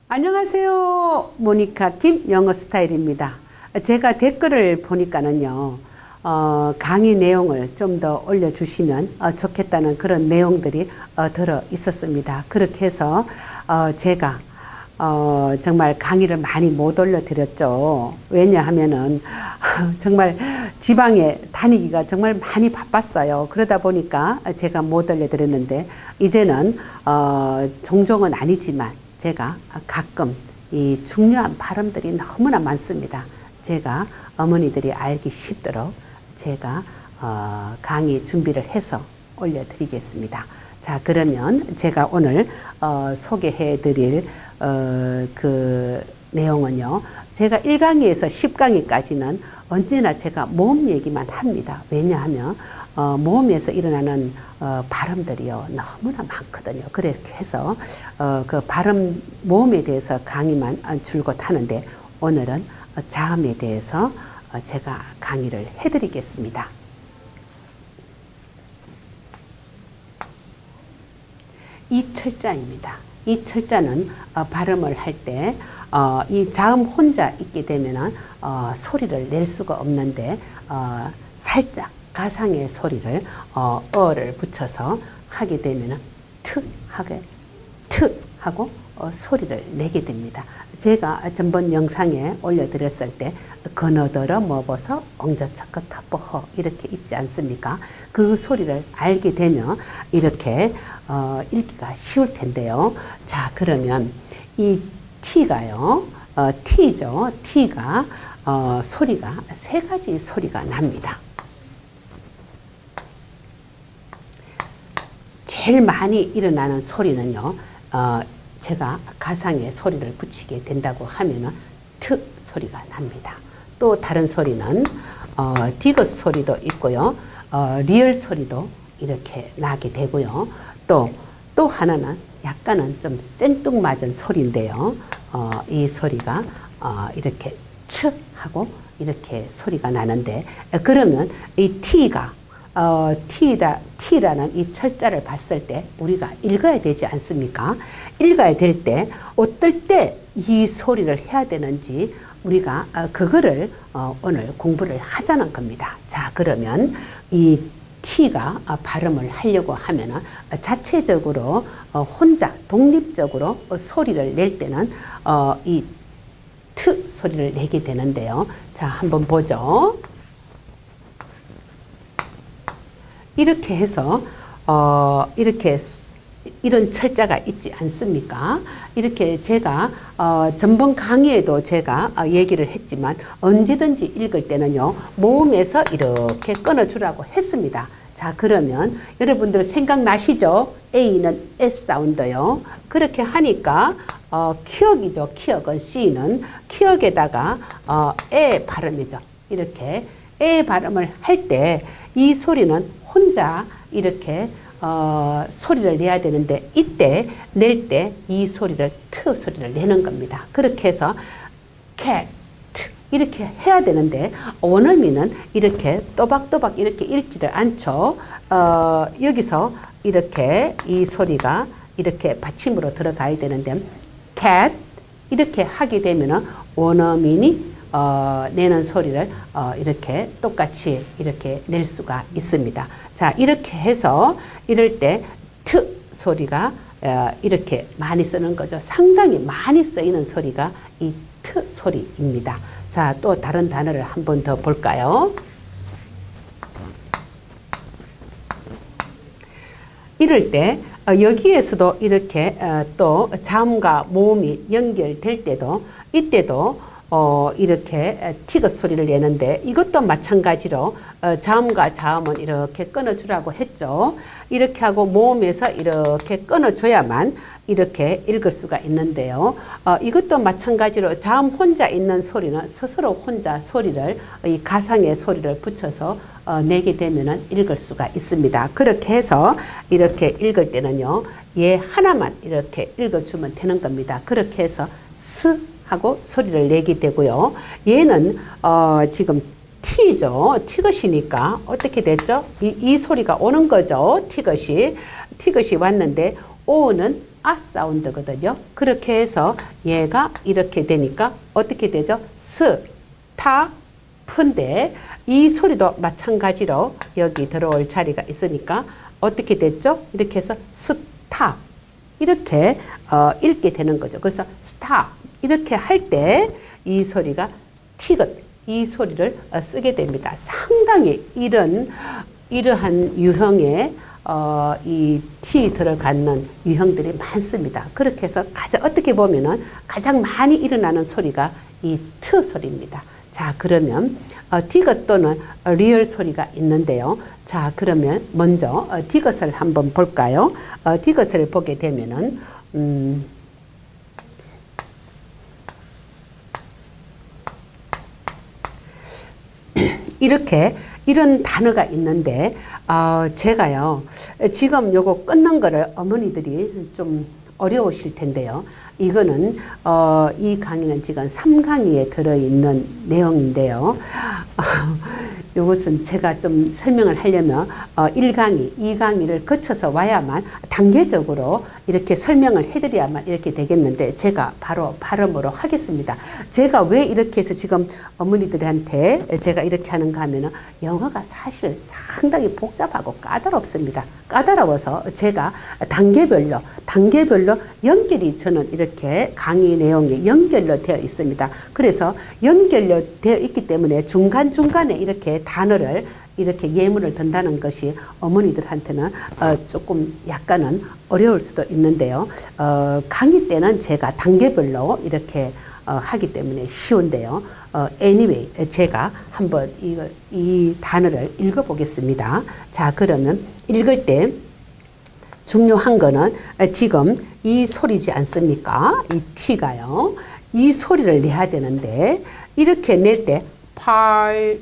안녕하세요. 모니카 김 영어 스타일입니다. 제가 댓글을 보니까는요, 강의 내용을 좀 더 올려주시면 좋겠다는 그런 내용들이 들어 있었습니다. 그렇게 해서 제가 정말 강의를 많이 못 올려드렸죠. 왜냐하면은 정말 지방에 다니기가 정말 많이 바빴어요. 그러다 보니까 제가 못 올려드렸는데 이제는 종종은 아니지만 제가 가끔 이 중요한 발음들이 너무나 많습니다. 제가 어머니들이 알기 쉽도록 제가 강의 준비를 해서 올려드리겠습니다. 자, 그러면 제가 오늘 소개해 드릴 그 내용은요, 제가 1강의에서 10강의까지는 언제나 제가 모음 얘기만 합니다. 왜냐하면 모음에서 일어나는 발음들이요 너무나 많거든요. 그렇게 해서 그 발음 모음에 대해서 강의만 줄곧 하는데, 오늘은 자음에 대해서 제가 강의를 해드리겠습니다. 이 철자입니다. 이 철자는 발음을 할 때 이 자음 혼자 있게 되면은 소리를 낼 수가 없는데 살짝 가상의 소리를 어를 붙여서 하게 되면은 트 하고 소리를 내게 됩니다. 제가 전번 영상에 올려드렸을 때 건어더러 먹어서 엉저차커 터버허 이렇게 있지 않습니까? 그 소리를 알게 되면 이렇게 읽기가 쉬울 텐데요. 자, 그러면 이 T가요, T죠. T가 소리가 세 가지 소리가 납니다. 제일 많이 일어나는 소리는요, 제가 가상의 소리를 붙이게 된다고 하면은 트 소리가 납니다. 또 다른 소리는 디귿 소리도 있고요, 리얼 소리도 이렇게 나게 되고요. 또 하나는 약간은 좀 생뚱맞은 소리인데요. 이 소리가 이렇게 츠 하고 이렇게 소리가 나는데, 그러면 이 T가 T라는 이 철자를 봤을 때 우리가 읽어야 되지 않습니까? 읽어야 될 때 어떨 때 이 소리를 해야 되는지 우리가 그거를 오늘 공부를 하자는 겁니다. 자, 그러면 이 T가 발음을 하려고 하면은 자체적으로 혼자 독립적으로 소리를 낼 때는 이 트 소리를 내게 되는데요. 자, 한번 보죠. 이렇게 해서 이런 철자가 있지 않습니까? 이렇게 제가 전번 강의에도 제가 얘기를 했지만 언제든지 읽을 때는요, 모음에서 이렇게 끊어주라고 했습니다. 자, 그러면 여러분들 생각나시죠? A는 S 사운드요. 그렇게 하니까 키역이죠. 키역은 C는 키역에다가 에 발음이죠. 이렇게 에 발음을 할 때 이 소리는 혼자 이렇게 소리를 내야 되는데, 이때 낼 때 이 소리를 트 소리를 내는 겁니다. 그렇게 해서 cat 이렇게 해야 되는데 원어민은 이렇게 또박또박 이렇게 읽지를 않죠. 여기서 이렇게 이 소리가 이렇게 받침으로 들어가야 되는데 cat 이렇게 하게 되면은 원어민이 내는 소리를 이렇게 똑같이 이렇게 낼 수가 있습니다. 자, 이렇게 해서 이럴 때 트 소리가 이렇게 많이 쓰는 거죠. 상당히 많이 쓰이는 소리가 이 트 소리입니다. 자, 또 다른 단어를 한 번 더 볼까요? 이럴 때 여기에서도 이렇게 또 자음과 모음이 연결될 때도 이때도 이렇게 티귿 소리를 내는데, 이것도 마찬가지로 자음과 자음은 이렇게 끊어주라고 했죠. 이렇게 하고 모음에서 이렇게 끊어줘야만 이렇게 읽을 수가 있는데요. 이것도 마찬가지로 자음 혼자 있는 소리는 스스로 혼자 소리를 이 가상의 소리를 붙여서 내게 되면은 읽을 수가 있습니다. 그렇게 해서 이렇게 읽을 때는요, 얘 하나만 이렇게 읽어주면 되는 겁니다. 그렇게 해서 스 하고 소리를 내게 되고요. 얘는 지금 T죠. 티귿이니까 어떻게 됐죠? 이 소리가 오는 거죠. 티귿이 왔는데 O는 아 사운드거든요. 그렇게 해서 얘가 이렇게 되니까 어떻게 되죠? 스, 타, 푼데 이 소리도 마찬가지로 여기 들어올 자리가 있으니까 어떻게 됐죠? 이렇게 해서 스타 이렇게 읽게 되는 거죠. 그래서 스타 이렇게 할 때 이 소리가 티귿 이 소리를 쓰게 됩니다. 상당히 이러한 유형의 이 T 들어가는 유형들이 많습니다. 그렇게 해서 어떻게 보면은 가장 많이 일어나는 소리가 이 트 소리입니다. 자, 그러면 디귿 또는 리얼 소리가 있는데요. 자, 그러면 먼저 디귿을 한번 볼까요? 디귿을 보게 되면은 이런 단어가 있는데 제가요 지금 요거 끊는 거를 어머니들이 좀 어려우실 텐데요. 이거는 이 강의는 지금 3강의에 들어있는 내용인데요. 이것은 제가 좀 설명을 하려면 1강의, 2강의를 거쳐서 와야만 단계적으로 이렇게 설명을 해드려야만 이렇게 되겠는데 제가 바로 발음으로 하겠습니다. 제가 왜 이렇게 해서 지금 어머니들한테 제가 이렇게 하는가 하면은 영어가 사실 상당히 복잡하고 까다롭습니다. 까다로워서 제가 단계별로 연결이 저는 이렇게 강의 내용이 연결로 되어 있습니다. 그래서 연결로 되어 있기 때문에 중간중간에 이렇게 단어를 이렇게 예문을 든다는 것이 어머니들한테는 조금 약간은 어려울 수도 있는데요. 강의 때는 제가 단계별로 이렇게 하기 때문에 쉬운데요. anyway, 제가 한번 이 단어를 읽어보겠습니다. 자, 그러면 읽을 때 중요한 거는 지금 이 소리지 않습니까? 이 T가요. 이 소리를 내야 되는데 이렇게 낼 때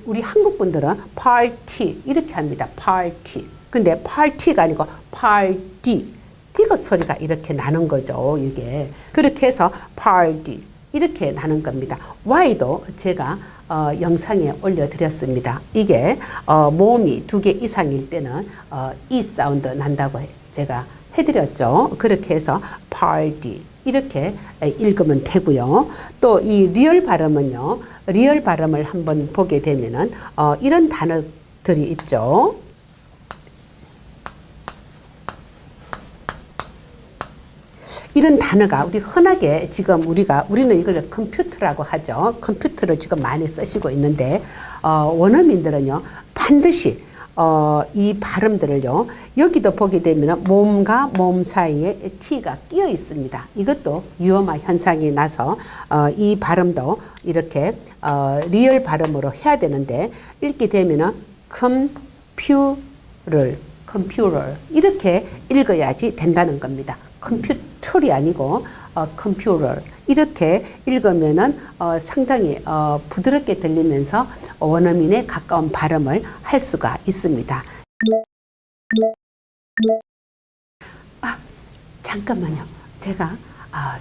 우리 한국 분들은 party 이렇게 합니다. party. 근데 party가 아니고 party. 디귿 소리가 이렇게 나는 거죠. 이게. 그렇게 해서 party 이렇게 나는 겁니다. Y도 제가 영상에 올려드렸습니다. 이게 모음이 2개 이상일 때는 이 사운드 난다고 제가 해드렸죠. 그렇게 해서 party 이렇게 읽으면 되고요. 또 이 리얼 발음은요. 리얼 발음을 한번 보게 되면은 이런 단어들이 있죠. 이런 단어가 우리 흔하게 지금 우리는 이걸 컴퓨터라고 하죠. 컴퓨터를 지금 많이 쓰시고 있는데 원어민들은요 반드시 이 발음들을요 여기도 보게 되면 몸과 몸 사이에 T가 끼어 있습니다. 이것도 유어마 현상이 나서 이 발음도 이렇게 리얼 발음으로 해야 되는데 읽게 되면은 컴퓨터 이렇게 읽어야지 된다는 겁니다. 컴퓨터이 아니고 컴퓨터 이렇게 읽으면은 상당히 부드럽게 들리면서 원어민에 가까운 발음을 할 수가 있습니다. 잠깐만요. 제가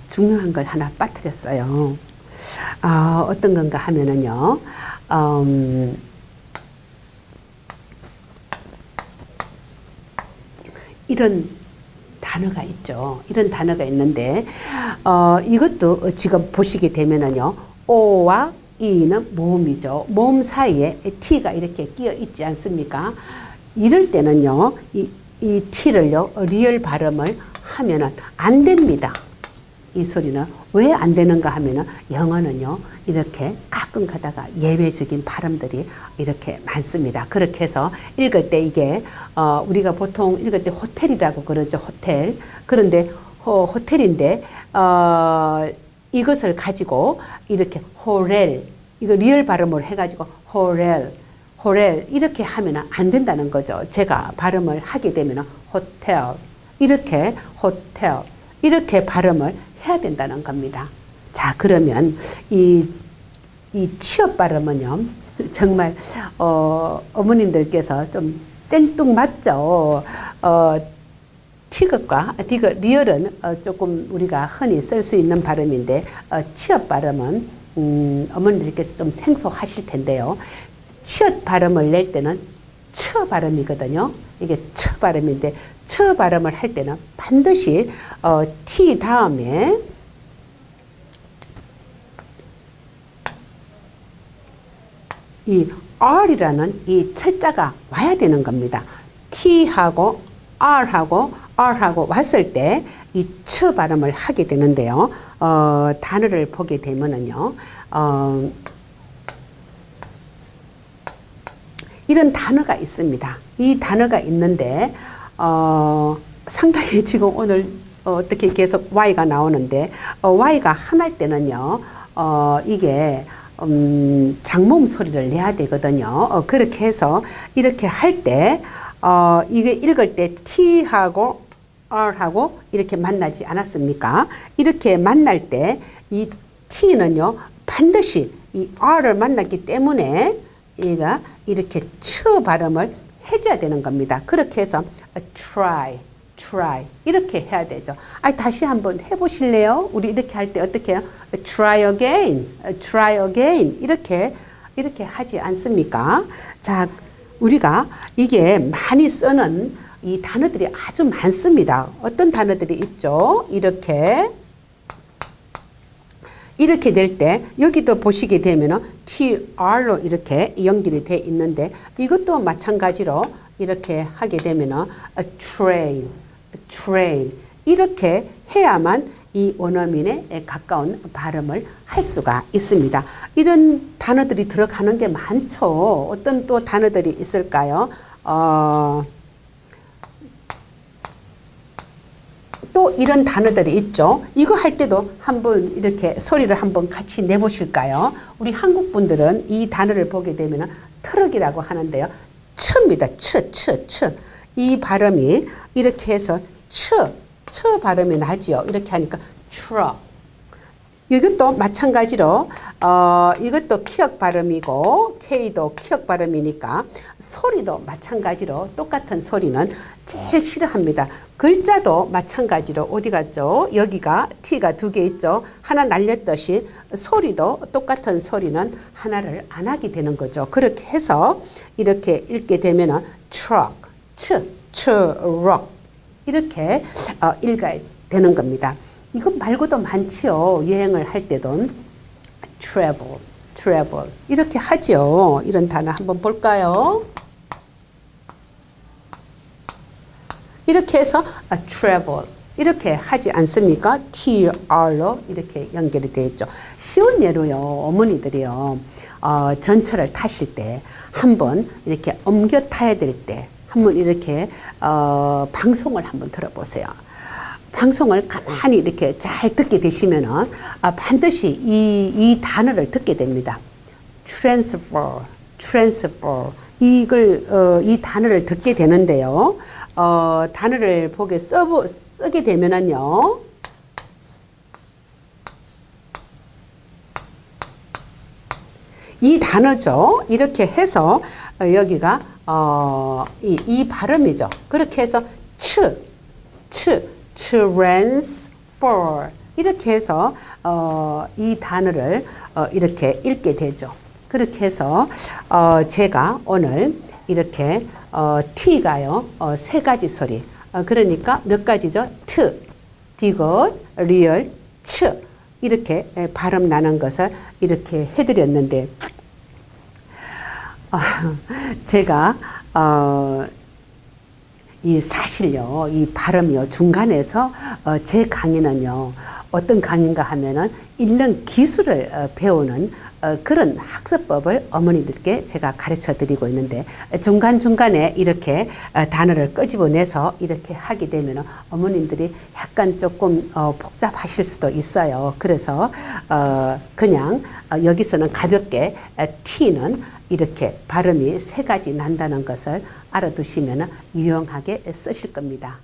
중요한 걸 하나 빠뜨렸어요. 어떤 건가 하면은요. 이런 단어가 있죠. 이런 단어가 있는데 이것도 지금 보시게 되면은요. O와 E는 모음이죠. 모음 사이에 T가 이렇게 끼어 있지 않습니까? 이럴 때는요. 이 T를요. 리얼 발음을 하면은 안 됩니다. 이 소리는 왜 안 되는가 하면은 영어는요. 이렇게 가끔 가다가 예외적인 발음들이 이렇게 많습니다. 그렇게 해서 읽을 때 이게 우리가 보통 읽을 때 호텔이라고 그러죠. 호텔. 그런데 호텔인데 이것을 가지고 이렇게 호렐 이거 리얼 발음을 해가지고 호렐 이렇게 하면 안 된다는 거죠. 제가 발음을 하게 되면 호텔 이렇게 발음을 해야 된다는 겁니다. 자, 그러면 이 취업 발음은요, 정말, 어머님들께서 좀 생뚱맞죠. 티귿과 디귿, 리얼은 조금 우리가 흔히 쓸 수 있는 발음인데, 취업 발음은, 어머님들께서 좀 생소하실 텐데요. 취업 발음을 낼 때는 처 발음이거든요. 이게 처 발음인데 처 발음을 할 때는 반드시 T 다음에 이 R이라는 이 철자가 와야 되는 겁니다. T하고 R하고 왔을 때 이 처 발음을 하게 되는데요. 단어를 보게 되면은요. 이런 단어가 있습니다. 이 단어가 있는데 상당히 지금 오늘 어떻게 계속 Y가 나오는데 Y가 하나일 때는요. 이게 장모음 소리를 내야 되거든요. 그렇게 해서 이렇게 할 때 이게 읽을 때 T하고 R하고 이렇게 만나지 않았습니까? 이렇게 만날 때 이 T는요 반드시 이 R을 만났기 때문에 얘가 이렇게 처 발음을 해줘야 되는 겁니다. 그렇게 해서 try 이렇게 해야 되죠. 다시 한번 해보실래요? 우리 이렇게 할 때 어떻게 해요? try again 이렇게 하지 않습니까? 자, 우리가 이게 많이 쓰는 이 단어들이 아주 많습니다. 어떤 단어들이 있죠? 이렇게 될 때 여기도 보시게 되면 TR로 이렇게 연결이 돼 있는데 이것도 마찬가지로 이렇게 하게 되면 train 이렇게 해야만 이 원어민에 가까운 발음을 할 수가 있습니다. 이런 단어들이 들어가는 게 많죠. 어떤 또 단어들이 있을까요? 또 이런 단어들이 있죠. 이거 할 때도 한번 이렇게 소리를 한번 같이 내보실까요? 우리 한국 분들은 이 단어를 보게 되면 트럭이라고 하는데요. 처입니다. 처. 이 발음이 이렇게 해서 처 발음이 나지요. 이렇게 하니까 truck. 이것도 마찬가지로 이것도 키역 발음이고 K도 키역 발음이니까 소리도 마찬가지로 똑같은 소리는 제일 싫어합니다. 글자도 마찬가지로 어디 갔죠? 여기가 T가 두 개 있죠. 하나 날렸듯이 소리도 똑같은 소리는 하나를 안 하게 되는 거죠. 그렇게 해서 이렇게 읽게 되면은 truck, truck 이렇게 읽어야 되는 겁니다. 이것 말고도 많지요. 여행을 할 때도 travel 이렇게 하죠. 이런 단어 한번 볼까요? 이렇게 해서 travel 이렇게 하지 않습니까? TR로 이렇게 연결이 되어 있죠. 쉬운 예로요. 어머니들이요. 전철을 타실 때 한번 이렇게 옮겨 타야 될 때 한번 이렇게 방송을 한번 들어보세요. 방송을 가만히 이렇게 잘 듣게 되시면은 반드시 이 단어를 듣게 됩니다. transfer 이 단어를 듣게 되는데요. 단어를 보게 쓰게 되면은요. 이 단어죠. 이렇게 해서 여기가 이 발음이죠. 그렇게 해서 transfer 이렇게 해서 이 단어를 이렇게 읽게 되죠. 그렇게 해서 제가 오늘 이렇게 T가요 세 가지 소리 그러니까 몇 가지죠? 트, 디귿, 리얼, 츠 이렇게 발음 나는 것을 이렇게 해드렸는데 제가 이 사실요, 이 발음이요, 중간에서 제 강의는요, 어떤 강의인가 하면은 읽는 기술을 배우는 그런 학습법을 어머니들께 제가 가르쳐 드리고 있는데 중간중간에 이렇게 단어를 끄집어내서 이렇게 하게 되면 어머님들이 약간 조금 복잡하실 수도 있어요. 그래서 그냥 여기서는 가볍게 T는 이렇게 발음이 세 가지 난다는 것을 알아두시면 유용하게 쓰실 겁니다.